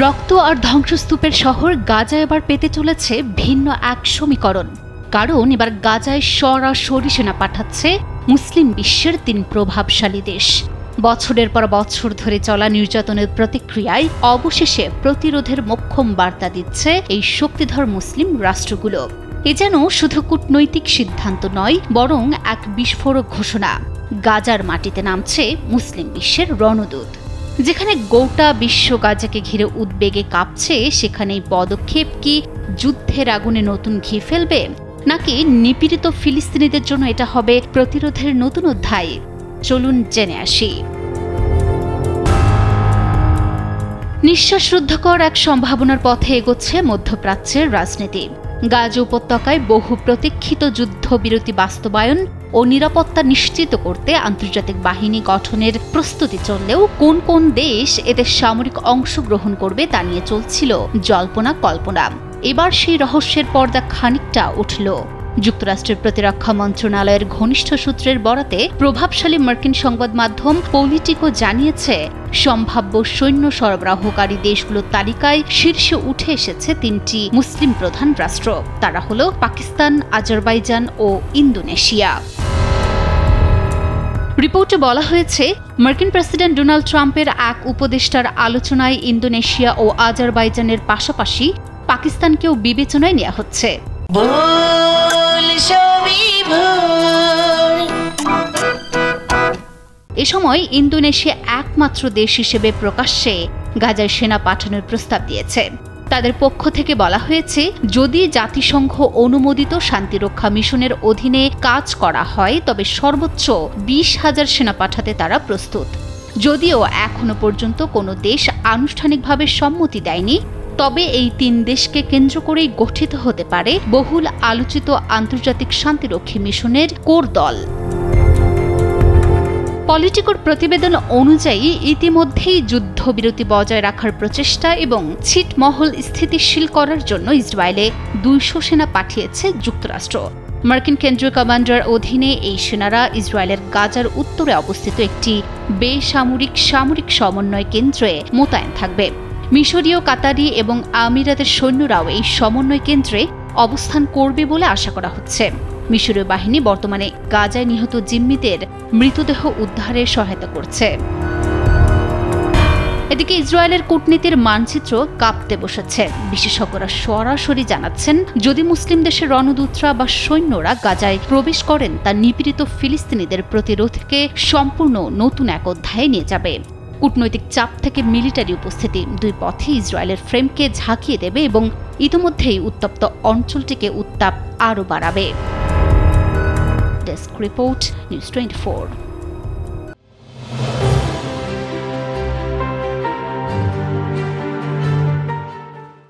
রক্ত আর ধ্বংসস্তূপের শহর গাজা এবার পেতে চলেছে ভিন্ন এক সমীকরণ। কারণ এবার গাজায় সরাসরি সেনা পাঠাচ্ছে মুসলিম বিশ্বের ৩ প্রভাবশালী দেশ। বছরের পর বছর ধরে চলা নির্যাতনের প্রতিক্রিয়ায় অবশেষে প্রতিরোধের মোক্ষম বার্তা দিচ্ছে এই শক্তিধর মুসলিম রাষ্ট্রগুলো। এ যেন শুধু কূটনৈতিক সিদ্ধান্ত নয়, বরং এক বিস্ফোরক ঘোষণা। গাজার মাটিতে নামছে মুসলিম বিশ্বের রণদূত। যেখানে গোটা বিশ্ব গাজাকে ঘিরে উদ্বেগে কাঁপছে, সেখানেই পদক্ষেপ কি যুদ্ধের আগুনে নতুন ঘি ফেলবে, নাকি নিপীড়িত ফিলিস্তিনিদের জন্য এটা হবে প্রতিরোধের নতুন অধ্যায়? চলুন জেনে আসি। নিঃশ্বাসরুদ্ধকর এক সম্ভাবনার পথে এগোচ্ছে মধ্যপ্রাচ্যের রাজনীতি। গাজা উপত্যকায় বহু প্রতীক্ষিত যুদ্ধবিরতি বাস্তবায়ন ও নিরাপত্তা নিশ্চিত করতে আন্তর্জাতিক বাহিনী গঠনের প্রস্তুতি চললেও কোন কোন দেশ এতে সামরিক অংশগ্রহণ করবে তা নিয়ে চলছিল জল্পনা কল্পনা। এবার সেই রহস্যের পর্দা খানিকটা উঠল। যুক্তরাষ্ট্রের প্রতিরক্ষা মন্ত্রণালয়ের ঘনিষ্ঠ সূত্রের বরাতে প্রভাবশালী মার্কিন সংবাদ মাধ্যম পলিটিকো জানিয়েছে, সম্ভাব্য সৈন্য সরবরাহকারী দেশগুলোর তালিকায় শীর্ষে উঠে এসেছে ৩টি মুসলিম প্রধান রাষ্ট্র। তারা হল পাকিস্তান, আজারবাইজান ও ইন্দোনেশিয়া। রিপোর্টে বলা হয়েছে, মার্কিন প্রেসিডেন্ট ডোনাল্ড ট্রাম্পের এক উপদেষ্টার আলোচনায় ইন্দোনেশিয়া ও আজারবাইজানের পাশাপাশি পাকিস্তানকেও বিবেচনায় নেওয়া হচ্ছে। এ সময় ইন্দোনেশিয়া একমাত্র দেশ হিসেবে প্রকাশ্যে গাজায় সেনা পাঠানোর প্রস্তাব দিয়েছে। তাদের পক্ষ থেকে বলা হয়েছে, যদি জাতিসংঘ অনুমোদিত শান্তিরক্ষা মিশনের অধীনে কাজ করা হয় তবে সর্বোচ্চ ২০,০০০ সেনা পাঠাতে তারা প্রস্তুত। যদিও এখনো পর্যন্ত কোনো দেশ আনুষ্ঠানিকভাবে সম্মতি দেয়নি, তবে এই ৩ দেশকে কেন্দ্র করেই গঠিত হতে পারে বহুল আলোচিত আন্তর্জাতিক শান্তিরক্ষী মিশনের কোর দল। পলিটিকোর প্রতিবেদন অনুযায়ী ইতিমধ্যেই যুদ্ধবিরতি বজায় রাখার প্রচেষ্টা এবং ছিটমহল স্থিতিশীল করার জন্য ইসরায়েলে ২০০ সেনা পাঠিয়েছে যুক্তরাষ্ট্র। মার্কিন কেন্দ্রীয় কমান্ডার অধীনে এই সেনারা ইসরায়েলের গাজার উত্তরে অবস্থিত একটি বেসামরিক সামরিক সমন্বয় কেন্দ্রে মোতায়েন থাকবে। মিশরীয়, কাতারি এবং আমিরাতের সৈন্যরাও এই সমন্বয় কেন্দ্রে অবস্থান করবে বলে আশা করা হচ্ছে। মিশরীয় বাহিনী বর্তমানে গাজায় নিহত জিম্মিদের মৃতদেহ উদ্ধারে সহায়তা করছে। এদিকে ইসরায়েলের কূটনীতির মানচিত্র কাঁপতে বসেছে। বিশেষজ্ঞরা সরাসরি জানাচ্ছেন, যদি মুসলিম দেশের রণদূতরা বা সৈন্যরা গাজায় প্রবেশ করেন, তা নিপীড়িত ফিলিস্তিনিদের প্রতিরোধকে সম্পূর্ণ নতুন এক অধ্যায়ে নিয়ে যাবে। কূটনৈতিক চাপ থেকে মিলিটারি উপস্থিতি ২ পথে ইসরায়েলের ফ্রেমকে ঝাঁকিয়ে দেবে এবং ইতিমধ্যেই উত্তপ্ত অঞ্চলটিকে উত্তাপ আরও বাড়াবে। Desk report, news 24।